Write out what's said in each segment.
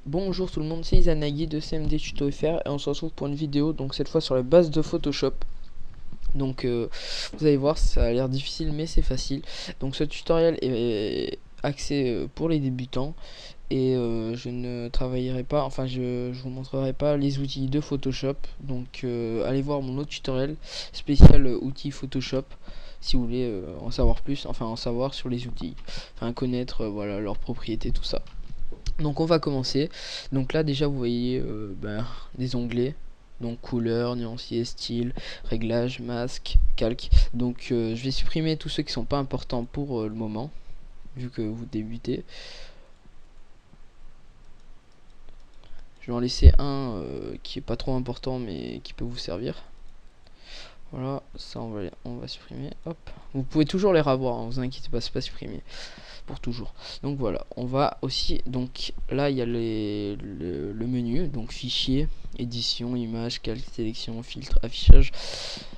Bonjour tout le monde, c'est Izanagi de CMD Tuto FR et on se retrouve pour une vidéo, donc cette fois sur les bases de Photoshop. Donc vous allez voir, ça a l'air difficile mais c'est facile. Donc ce tutoriel est axé pour les débutants et je ne travaillerai pas, enfin je vous montrerai pas les outils de Photoshop. Donc allez voir mon autre tutoriel spécial outils Photoshop si vous voulez en savoir plus, enfin en savoir sur les outils, enfin connaître voilà leurs propriétés, tout ça. Donc on va commencer. Donc là déjà vous voyez des onglets. Donc couleur, nuancier, style, réglage, masque, calque. Donc je vais supprimer tous ceux qui sont pas importants pour le moment, vu que vous débutez. Je vais en laisser un qui est pas trop important mais qui peut vous servir. Voilà, ça on va supprimer. Hop. Vous pouvez toujours les revoir, hein, vous inquiétez pas, c'est pas supprimé pour toujours. Donc voilà, on va aussi, donc là il y a le menu, donc fichier, édition, image, calque, sélection, filtre, affichage,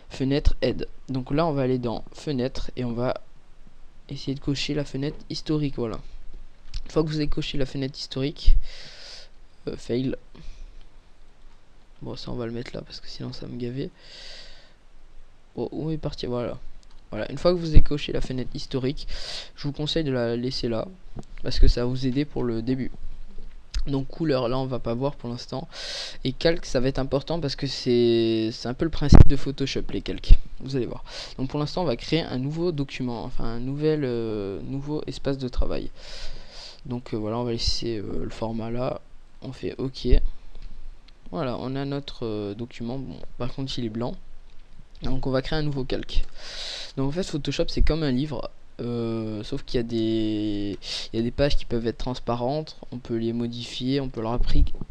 fenêtre, aide. Donc là on va aller dans fenêtre et on va essayer de cocher la fenêtre historique. Voilà, une fois que vous avez coché la fenêtre historique, fail. Bon, ça on va le mettre là parce que sinon ça me gavait. Bon, où est parti? Voilà. Voilà, une fois que vous avez coché la fenêtre historique, je vous conseille de la laisser là parce que ça va vous aider pour le début. Donc couleur, là on va pas voir pour l'instant. Et calque, ça va être important parce que c'est un peu le principe de Photoshop, les calques. Vous allez voir. Donc pour l'instant on va créer un nouveau document, enfin un nouveau espace de travail. Donc voilà, on va laisser le format là. On fait OK. Voilà, on a notre document. Bon, par contre il est blanc. Donc on va créer un nouveau calque. Donc en fait Photoshop c'est comme un livre, sauf qu'il y a des pages qui peuvent être transparentes, on peut les modifier, on peut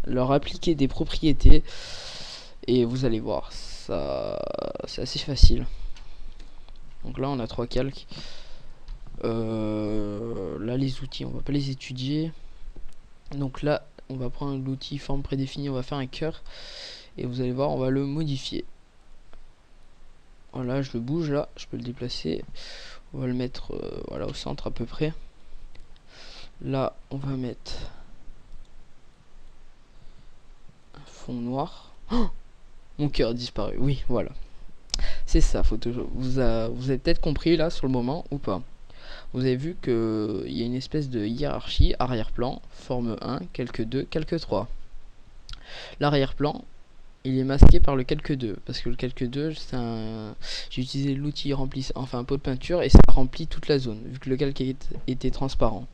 leur appliquer des propriétés et vous allez voir, ça c'est assez facile. Donc là on a 3 calques. Là les outils on va pas les étudier. Donc là on va prendre l'outil forme prédéfinie, on va faire un cœur et vous allez voir on va le modifier. Voilà, je le bouge là, je peux le déplacer. On va le mettre voilà, au centre à peu près. Là, on va mettre un fond noir. Oh, mon cœur a disparu. Oui, voilà. C'est ça, Photoshop. Vous avez peut-être compris là sur le moment ou pas. Vous avez vu qu'il y a une espèce de hiérarchie. Arrière-plan, forme 1, calque 2, calque 3. L'arrière-plan, il est masqué par le calque 2 parce que le calque 2 c'est j'ai utilisé l'outil enfin un pot de peinture et ça remplit toute la zone vu que le calque était transparent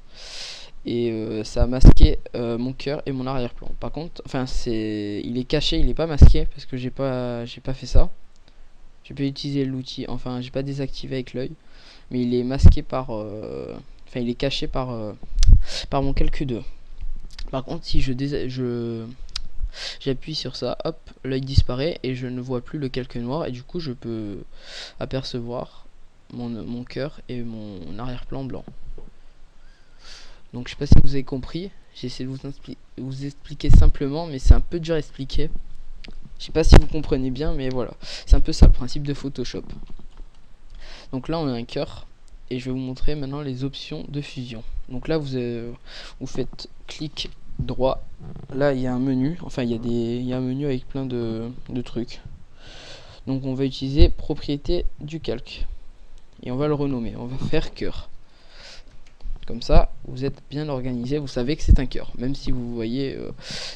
et ça a masqué mon cœur et mon arrière-plan. Par contre, enfin il est caché, il est pas masqué parce que j'ai pas fait ça. J'ai pas utilisé l'outil, enfin j'ai pas désactivé avec l'œil, mais il est masqué par enfin il est caché par mon calque 2. Par contre, si j'appuie sur ça, hop, l'œil disparaît et je ne vois plus le calque noir et du coup je peux apercevoir mon cœur et mon arrière-plan blanc. Donc je sais pas si vous avez compris, j'ai essayé de vous expliquer simplement, mais c'est un peu dur à expliquer. Je sais pas si vous comprenez bien, mais voilà, c'est un peu ça le principe de Photoshop. Donc là on a un cœur et je vais vous montrer maintenant les options de fusion. Donc là vous faites clic droit, là il y a un menu, enfin il y a un menu avec plein de trucs. Donc on va utiliser propriété du calque et on va le renommer, on va faire cœur. Comme ça, vous êtes bien organisé, vous savez que c'est un cœur, même si vous voyez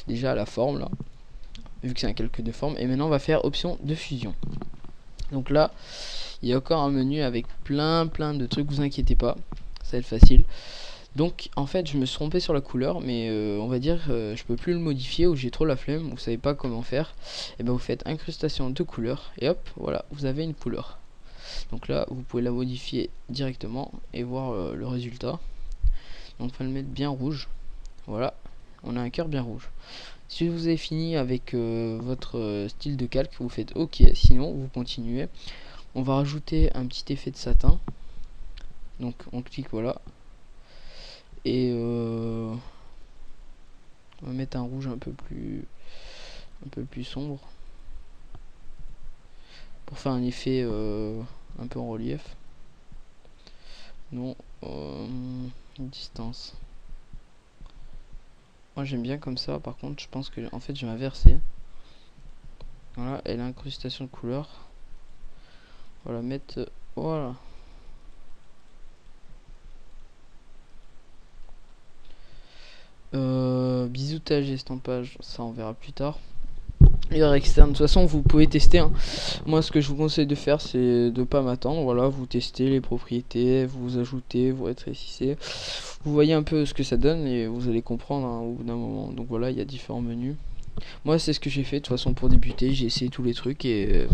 déjà la forme là, vu que c'est un calque de forme. Et maintenant, on va faire option de fusion. Donc là, il y a encore un menu avec plein de trucs, vous inquiétez pas, ça va être facile. Donc en fait, je me suis trompé sur la couleur, mais on va dire je peux plus le modifier ou j'ai trop la flemme, vous savez pas comment faire. Et ben vous faites incrustation de couleur et hop, voilà, vous avez une couleur. Donc là, vous pouvez la modifier directement et voir le résultat. Donc on va le mettre bien rouge. Voilà, on a un cœur bien rouge. Si vous avez fini avec votre style de calque, vous faites OK, sinon vous continuez. On va rajouter un petit effet de satin. Donc on clique, voilà. Et on va mettre un rouge un peu plus sombre. Pour faire un effet un peu en relief. Non, distance. Moi j'aime bien comme ça. Par contre je pense que en fait je vais inverser. Voilà, et l'incrustation de couleur. Voilà, mettre... voilà. Biseautage et estampage, ça on verra plus tard. Et externe, de toute façon vous pouvez tester, hein. Moi ce que je vous conseille de faire c'est de pas m'attendre. Voilà, vous testez les propriétés, vous ajoutez, vous rétrécissez, vous voyez un peu ce que ça donne et vous allez comprendre, hein, au bout d'un moment. Donc voilà, il y a différents menus. Moi c'est ce que j'ai fait de toute façon pour débuter, j'ai essayé tous les trucs et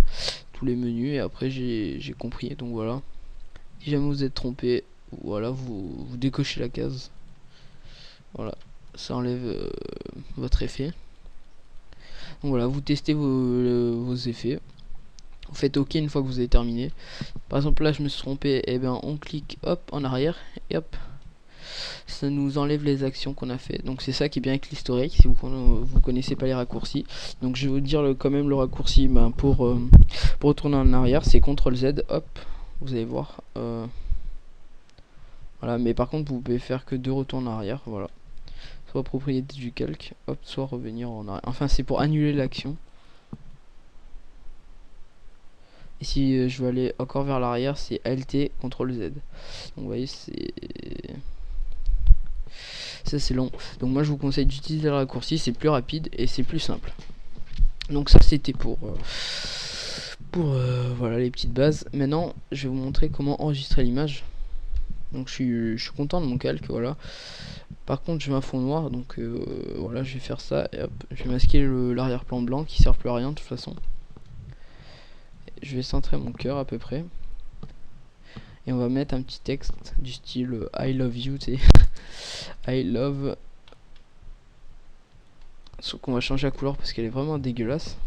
tous les menus et après j'ai compris. Donc voilà, si jamais vous êtes trompé, voilà, vous décochez la case. Voilà, ça enlève votre effet. Donc voilà, vous testez vos effets. Vous faites OK une fois que vous avez terminé. Par exemple là je me suis trompé, et ben on clique hop en arrière et hop, ça nous enlève les actions qu'on a fait. Donc c'est ça qui est bien avec l'historique si vous connaissez pas les raccourcis. Donc je vais vous dire quand même le raccourci, ben, pour retourner en arrière c'est CTRL Z, hop, vous allez voir. Voilà, mais par contre vous pouvez faire que 2 retours en arrière, voilà. Soit propriété du calque, hop, soit revenir en arrière. Enfin c'est pour annuler l'action. Et si je veux aller encore vers l'arrière, c'est LT CTRL Z. Donc vous voyez, ça c'est long. Donc moi je vous conseille d'utiliser le raccourci, c'est plus rapide et c'est plus simple. Donc ça c'était pour voilà les petites bases. Maintenant je vais vous montrer comment enregistrer l'image. Donc je suis content de mon calque, voilà. Par contre je veux un fond noir, donc voilà, je vais faire ça et hop, je vais masquer l'arrière-plan blanc qui sert plus à rien de toute façon. Je vais centrer mon cœur à peu près. Et on va mettre un petit texte du style I love you, tu sais. I love. Sauf qu'on va changer la couleur parce qu'elle est vraiment dégueulasse.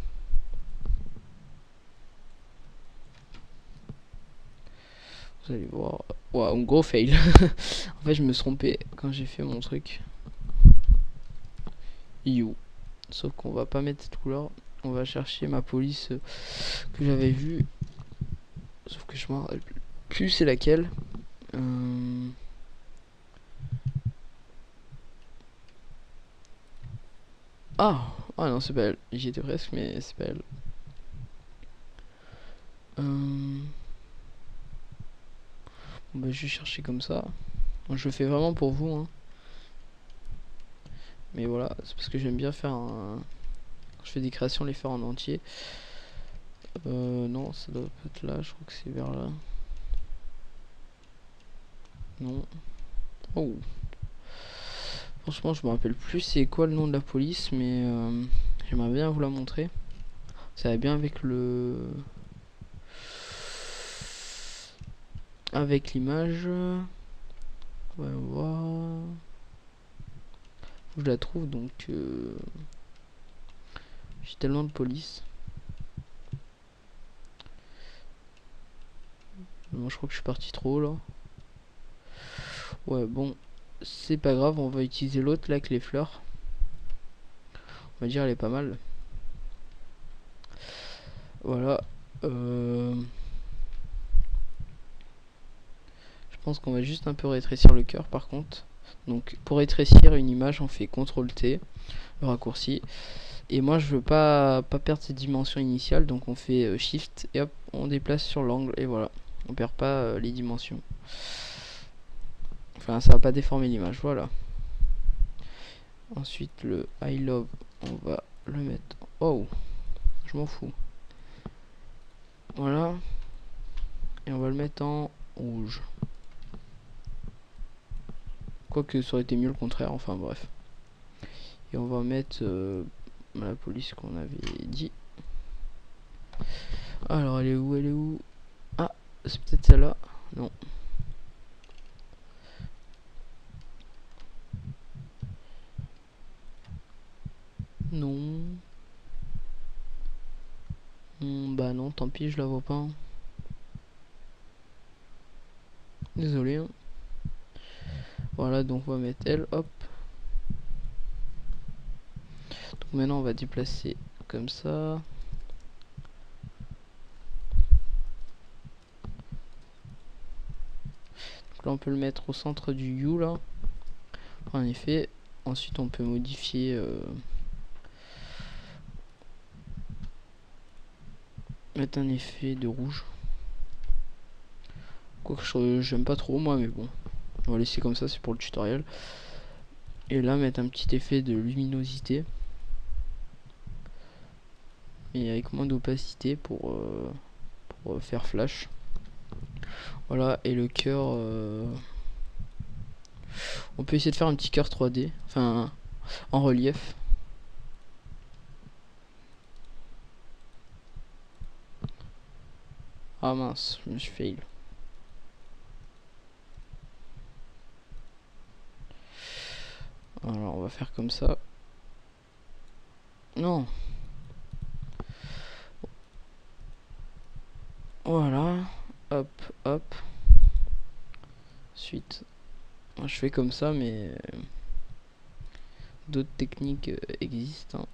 Vous allez voir. Waouh, gros fail. En fait, je me suis trompé quand j'ai fait mon truc. You. Sauf qu'on va pas mettre cette couleur. On va chercher ma police que j'avais vue. Sauf que je m'en rappelle plus c'est laquelle. Ah, ah non, c'est pas elle. J'y étais presque, mais c'est pas elle. Bah, je vais chercher comme ça. Je le fais vraiment pour vous, hein. Mais voilà, c'est parce que j'aime bien faire un... Je fais des créations, les faire en entier. Non, ça doit être là, je crois que c'est vers là. Non. Oh. Franchement, je me rappelle plus c'est quoi le nom de la police, mais j'aimerais bien vous la montrer. Ça va bien avec le... avec l'image. On va voir. Faut que je la trouve, donc... j'ai tellement de police. Moi, je crois que je suis parti trop là. Ouais, bon, c'est pas grave, on va utiliser l'autre là avec les fleurs. On va dire elle est pas mal. Voilà. Je pense qu'on va juste un peu rétrécir le cœur par contre. Donc pour rétrécir une image, on fait CTRL T, le raccourci. Et moi je veux pas perdre ses dimensions initiales, donc on fait Shift et hop, on déplace sur l'angle et voilà. On perd pas les dimensions. Enfin, ça va pas déformer l'image, voilà. Ensuite le I love, on va le mettre. Oh, je m'en fous. Voilà. Et on va le mettre en rouge. Quoique ça aurait été mieux le contraire, enfin bref. Et on va mettre la police qu'on avait dit. Alors elle est où? Elle est où? Ah, c'est peut-être celle-là. Non. Non. Bah non, tant pis, je la vois pas, hein. Désolé, hein. Voilà, donc on va mettre elle, hop. Donc maintenant on va déplacer comme ça. Donc là on peut le mettre au centre du U là. En effet. Ensuite on peut modifier mettre un effet de rouge. Quoique j'aime pas trop moi, mais bon, on va laisser comme ça, c'est pour le tutoriel. Et là mettre un petit effet de luminosité et avec moins d'opacité pour faire flash. Voilà, et le cœur on peut essayer de faire un petit cœur 3D, enfin en relief. Ah mince, je me suis fail. Alors on va faire comme ça. Non. Voilà. Hop, hop. Ensuite, je fais comme ça, mais d'autres techniques existent. Hein.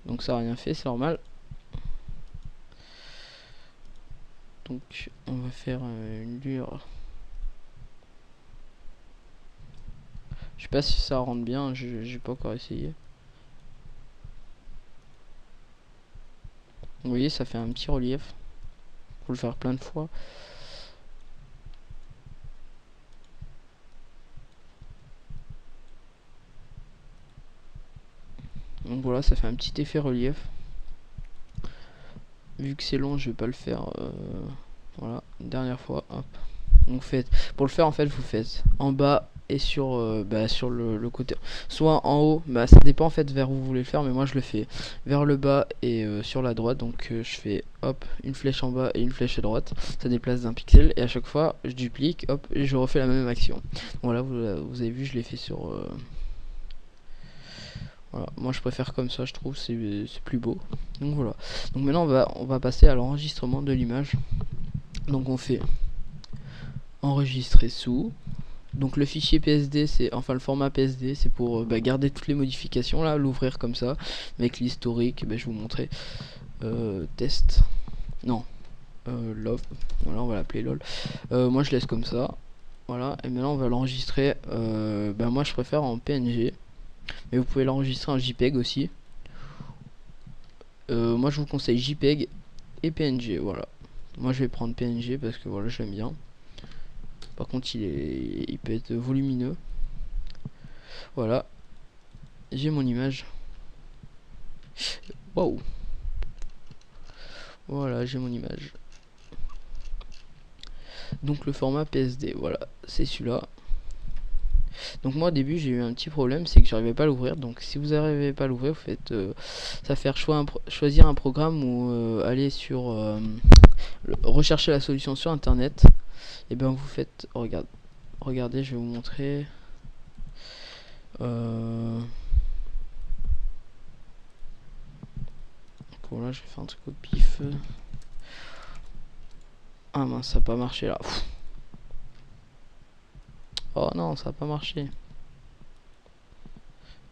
Donc ça a rien fait, c'est normal. Donc on va faire une lure. Je sais pas si ça rentre bien, j'ai pas encore essayé. Vous voyez, ça fait un petit relief. Faut le faire plein de fois. Donc voilà, ça fait un petit effet relief. Vu que c'est long, je vais pas le faire. Voilà, une dernière fois. Hop. Donc faites, pour le faire en fait, vous faites en bas et sur sur le côté, soit en haut, ça dépend en fait vers où vous voulez le faire, mais moi je le fais vers le bas et sur la droite. Donc je fais hop, une flèche en bas et une flèche à droite, ça déplace d'un pixel, et à chaque fois je duplique, hop, et je refais la même action. Voilà, vous avez vu, je l'ai fait sur voilà, moi je préfère comme ça, je trouve c'est plus beau. Donc voilà, donc maintenant on va passer à l'enregistrement de l'image. Donc on fait enregistrer sous. Donc le fichier PSD, c'est enfin le format PSD, c'est pour garder toutes les modifications là, l'ouvrir comme ça avec l'historique. Je vais vous montrer test, non love, voilà, on va l'appeler lol. Moi je laisse comme ça, voilà. Et maintenant on va l'enregistrer, moi je préfère en PNG, mais vous pouvez l'enregistrer en JPEG aussi. Moi je vous conseille JPEG et PNG, voilà. Moi je vais prendre PNG parce que voilà, j'aime bien. Par contre il peut être volumineux. Voilà, j'ai mon image. Waouh. Voilà, j'ai mon image. Donc le format PSD, voilà, c'est celui-là. Donc moi au début j'ai eu un petit problème, c'est que j'arrivais pas à l'ouvrir. Donc si vous n'arrivez pas à l'ouvrir, vous faites ça faire choisir un programme ou aller sur rechercher la solution sur internet. Et vous faites, regardez, je vais vous montrer. Voilà, je vais faire un truc au pif. Ah mince, ça n'a pas marché là. Pff. Oh non, ça n'a pas marché.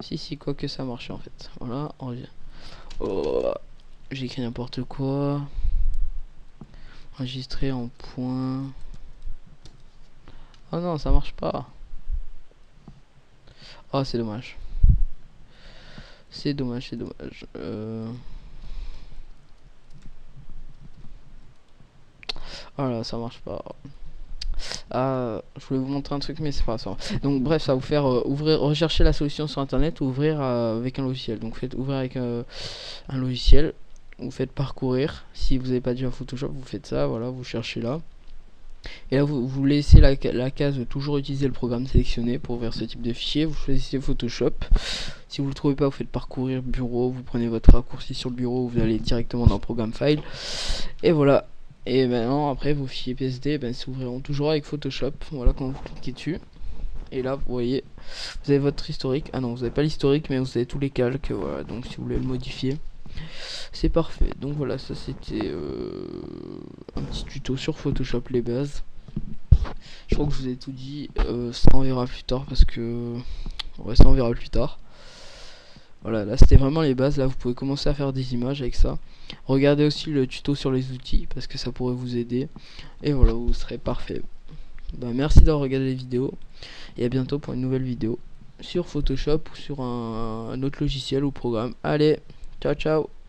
Si, quoi que ça a marché en fait. Voilà, on revient. Oh, j'ai écrit n'importe quoi. Enregistrer en point. Oh non, ça marche pas. Oh, c'est dommage. C'est dommage. Oh là, ça marche pas. Je voulais vous montrer un truc, mais c'est pas ça. Donc bref, ça va vous faire ouvrir, rechercher la solution sur internet ou ouvrir avec un logiciel. Donc faites ouvrir avec un logiciel, vous faites parcourir. Si vous n'avez pas déjà Photoshop, vous faites ça, voilà, vous cherchez là. Et là vous laissez la case toujours utiliser le programme sélectionné pour ouvrir ce type de fichier. Vous choisissez Photoshop. Si vous le trouvez pas, vous faites parcourir bureau, vous prenez votre raccourci sur le bureau, vous allez directement dans programme file. Et voilà. Et maintenant après vos fichiers PSD s'ouvriront toujours avec Photoshop. Voilà, quand vous cliquez dessus. Et là vous voyez, vous avez votre historique. Ah non, vous n'avez pas l'historique, mais vous avez tous les calques. Voilà, donc si vous voulez le modifier, c'est parfait. Donc voilà, ça c'était un petit tuto sur Photoshop, les bases. Je crois que je vous ai tout dit. Ça on verra plus tard parce que ouais, ça on verra plus tard. Voilà, là c'était vraiment les bases. Là vous pouvez commencer à faire des images avec ça. Regardez aussi le tuto sur les outils parce que ça pourrait vous aider. Et voilà, vous serez parfait. Bah, merci d'avoir regardé les vidéos et à bientôt pour une nouvelle vidéo sur Photoshop ou sur un autre logiciel ou programme. Allez, ciao ciao.